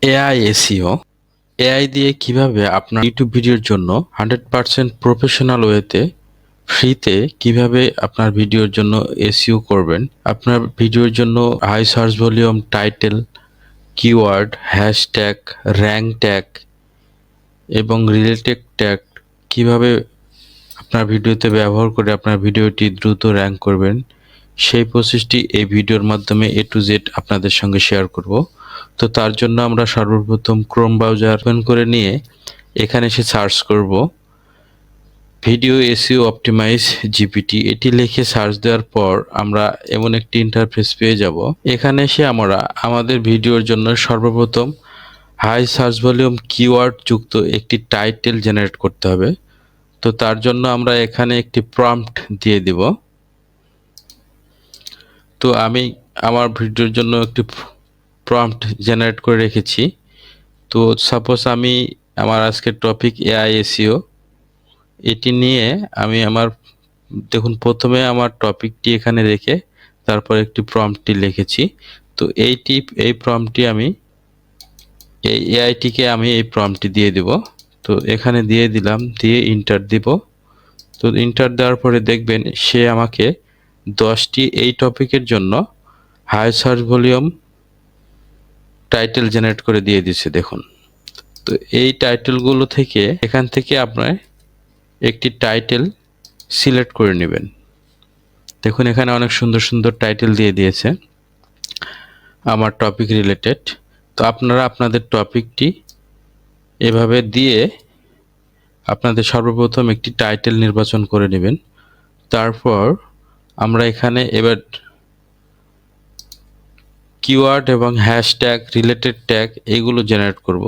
AI SEO AI দিয়ে কিভাবে আপনার ইউটিউব ভিডিওর জন্য 100% প্রফেশনাল ওয়েতে ফ্রিতে কিভাবে আপনার ভিডিওর জন্য এসইও করবেন, আপনার ভিডিওর জন্য high search volume, title, keyword, hashtag, rank tag এবং রিলেটেড ট্যাগ কিভাবে আপনার ভিডিওতে ব্যবহার করে আপনার ভিডিওটি দ্রুত র্যাঙ্ক করবেন, সেই প্রসেসটি এই ভিডিওর মাধ্যমে A to Z আপনাদের সঙ্গে শেয়ার করব। তো তার জন্য আমরা সর্বপ্রথম ক্রোম ব্রাউজার ওপেন করে নিয়ে এখানে এসে সার্চ করব ভিডিও এসইও অপটিমাইজ জিপিটি। এটি লিখে সার্চ দেওয়ার পর আমরা এমন একটি ইন্টারফেস পেয়ে যাব। এখানে এসে আমরা আমাদের ভিডিওর জন্য সর্বপ্রথম হাই সার্চ ভলিউম কিওয়ার্ড যুক্ত একটি টাইটেল জেনারেট করতে হবে। তো তার জন্য আমরা এখানে একটি প্রম্পট দিয়ে দিব। তো আমি আমার ভিডিওর জন্য একটি প্রম্পট জেনারেট করে রেখেছি। তো সাপোজ আমি আমার আজকের টপিক এআই এসইও, এটি নিয়ে আমি আমার দেখুন প্রথমে আমার টপিকটি এখানে রেখে তারপর একটি প্রম্পটটি লিখেছি। তো এই প্রম্পটটি আমি এই এআইটিকে আমি এই প্রম্পটটি দিয়ে দিব। তো এখানে দিয়ে দিলাম, দিয়ে ইন্টার দিব। তো ইন্টার দেওয়ার পরে দেখবেন সে আমাকে 10টি এই টপিকের জন্য high search volume title generate করে দিয়ে দিচ্ছে দেখুন। তো এই টাইটেলগুলো থেকে এখান থেকে আপনার একটি টাইটেল সিলেক্ট করে নেবেন। দেখুন এখানে অনেক সুন্দর সুন্দর টাইটেল দিয়ে দিয়েছে আমার টপিক রিলেটেড। তো আপনারা আপনাদের টপিকটি এভাবে দিয়ে আপনাদের সর্বপ্রথম একটি টাইটেল নির্বাচন করে নেবেন। তারপর আমরা এখানে এবার কিওয়ার্ড এবং হ্যাশট্যাগ, রিলেটেড ট্যাগ এগুলো জেনারেট করব।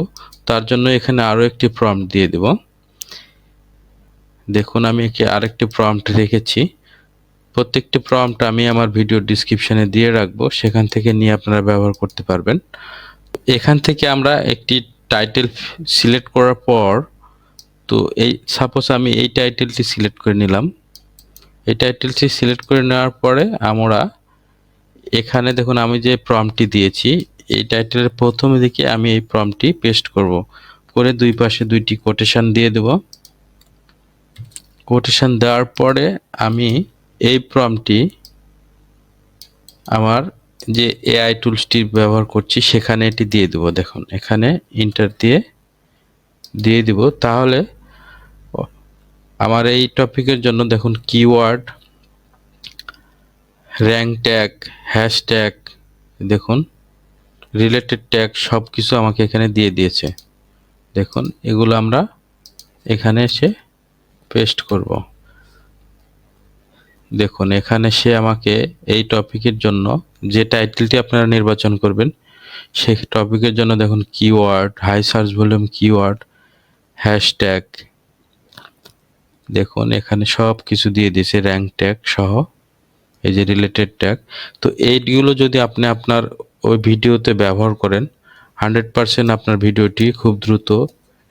তার জন্য এখানে আরও একটি প্রম্পট দিয়ে দেব। দেখুন আমি আরেকটি প্রম্পট রেখেছি। প্রত্যেকটি প্রম্পট আমি আমার ভিডিও ডিসক্রিপশনে দিয়ে রাখবো, সেখান থেকে নিয়ে আপনারা ব্যবহার করতে পারবেন। এখান থেকে আমরা একটি টাইটেল সিলেক্ট করার পর, তো এই সাপোজ আমি এই টাইটেলটি সিলেক্ট করে নিলাম। এই টাইটেলটি সিলেক্ট করে নেওয়ার পরে আমরা এখানে দেখুন আমি যে প্রম্পটটি দিয়েছি এই টাইটেলের প্রথম দিকে আমি এই প্রম্পটটি পেস্ট করব, করে দুই পাশে দুইটি কোটেশন দিয়ে দেব। কোটেশন দেওয়ার পরে আমি এই প্রম্পটটি আমার যে এআই টুলসটি ব্যবহার করছি সেখানে এটি দিয়ে দেব। দেখুন এখানে ইন্টার দিয়ে দিব। তাহলে আমার এই টপিকের জন্য দেখুন কিওয়ার্ড, র্যাঙ্ক ট্যাগ, হ্যাশট্যাগ, দেখুন রিলেটেড ট্যাগ সব কিছু আমাকে এখানে দিয়ে দিয়েছে। দেখুন এগুলো আমরা এখানে এসে পেস্ট করব। দেখুন এখানে সে আমাকে এই টপিকের জন্য যে টাইটেলটি আপনারা নির্বাচন করবেন সেই টপিকের জন্য দেখুন keyword, high search volume keyword, hashtag, দেখুন এখানে সব কিছু দিয়ে দিয়েছে, র্যাঙ্ক ট্যাগ সহ এই যে রিলেটেড ট্যাগ। তো এইগুলো যদি আপনি আপনার ওই ভিডিওতে ব্যবহার করেন 100% আপনার ভিডিওটি খুব দ্রুত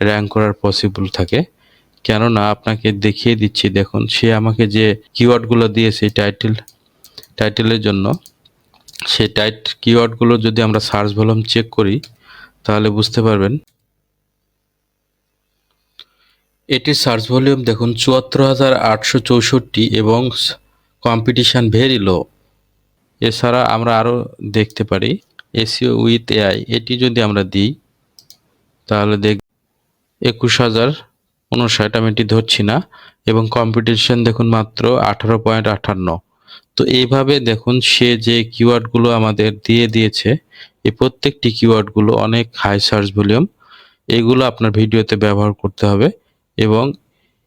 র্যাঙ্ক করার পসিবল থাকে। কেননা আপনাকে দেখিয়ে দিচ্ছি, দেখুন সে আমাকে যে কিওয়ার্ডগুলো দিয়েছে টাইটেলের জন্য, সেই কিওয়ার্ডগুলো যদি আমরা সার্চ ভলিউম চেক করি তাহলে বুঝতে পারবেন এটির সার্চ ভলিউম দেখুন ৭৪,৮৬৪ এবং কম্পিটিশন ভেরি লো। এছাড়া আমরা আরও দেখতে পারি এসইও উইথ এআই, এটি যদি আমরা দিই তাহলে ২১,০৫৯, আমি এটি ধরছি না, এবং কম্পিটিশন দেখুন মাত্র 18.58। তো এইভাবে দেখুন সে যে কিওয়ার্ডগুলো আমাদের দিয়ে দিয়েছে এই প্রত্যেকটি কিওয়ার্ডগুলো অনেক হাই সার্চ ভলিউম, এগুলো আপনার ভিডিওতে ব্যবহার করতে হবে। এবং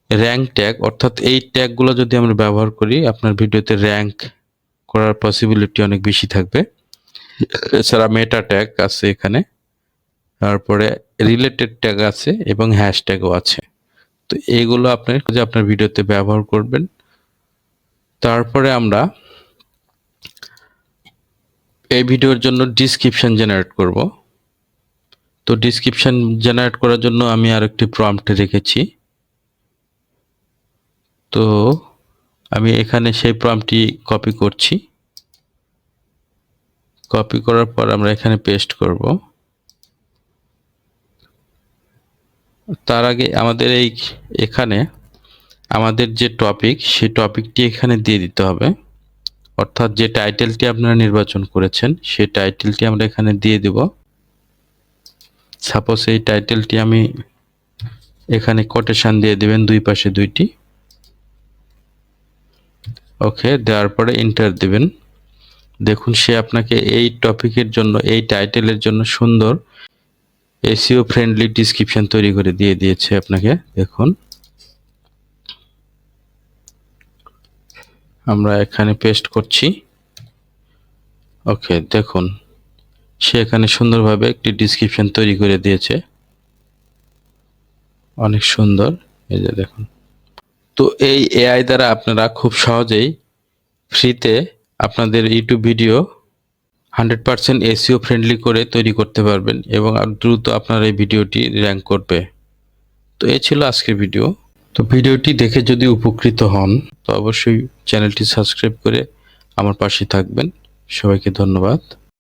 র্যাঙ্ক ট্যাগ, অর্থাৎ এই ট্যাগগুলো যদি আমরা ব্যবহার করি আপনার ভিডিওতে র্যাঙ্ক করার পসিবিলিটি অনেক বেশি থাকবে। এছাড়া মেটা ট্যাগ আছে এখানে, তারপরে রিলেটেড ট্যাগ আছে এবং হ্যাশট্যাগও আছে। তো এইগুলো আপনার ভিডিওতে ব্যবহার করবেন। তারপরে আমরা এই ভিডিওর জন্য ডিসক্রিপশন জেনারেট করব। তো ডিসক্রিপশন জেনারেট করার জন্য আমি আরেকটি প্রম্পট রেখেছি। তো আমি এখানে সেই প্রম্পটটি কপি করছি। কপি করার পর আমরা এখানে পেস্ট করব। তার আগে আমাদের এখানে আমাদের যে টপিক, সেই টপিকটি এখানে দিয়ে দিতে হবে। অর্থাৎ যে টাইটেলটি আপনারা নির্বাচন করেছেন সেই টাইটেলটি আমরা এখানে দিয়ে দেব। সাপোজ এই টাইটেলটি আমি এখানে কোটেশন দিয়ে দিবেন, দুই পাশে দুইটি। ওকে, দেওয়ার পরে এন্টার দিবেন। দেখুন সে আপনাকে এই টপিকের জন্য, এই টাইটেলের জন্য সুন্দর এসইও ফ্রেন্ডলি ডেসক্রিপশন তৈরি করে দিয়ে দিয়েছে আপনাকে। দেখুন আমরা এখানে পেস্ট করছি। ওকে, দেখুন সে এখানে সুন্দরভাবে একটি ডেসক্রিপশন তৈরি করে দিয়েছে, অনেক সুন্দর। এই যে দেখুন। তো এই এআই দ্বারা আপনারা খুব সহজেই ফ্রিতে আপনাদের ইউটিউব ভিডিও 100% এসইও ফ্রেন্ডলি করে তৈরি করতে পারবেন এবং দ্রুত আপনার এই ভিডিওটি র্যাঙ্ক করবে। তো এই ছিল আজকের ভিডিও। তো ভিডিওটি দেখে যদি উপকৃত হন তো অবশ্যই চ্যানেলটি সাবস্ক্রাইব করে আমার পাশে থাকবেন। সবাইকে ধন্যবাদ।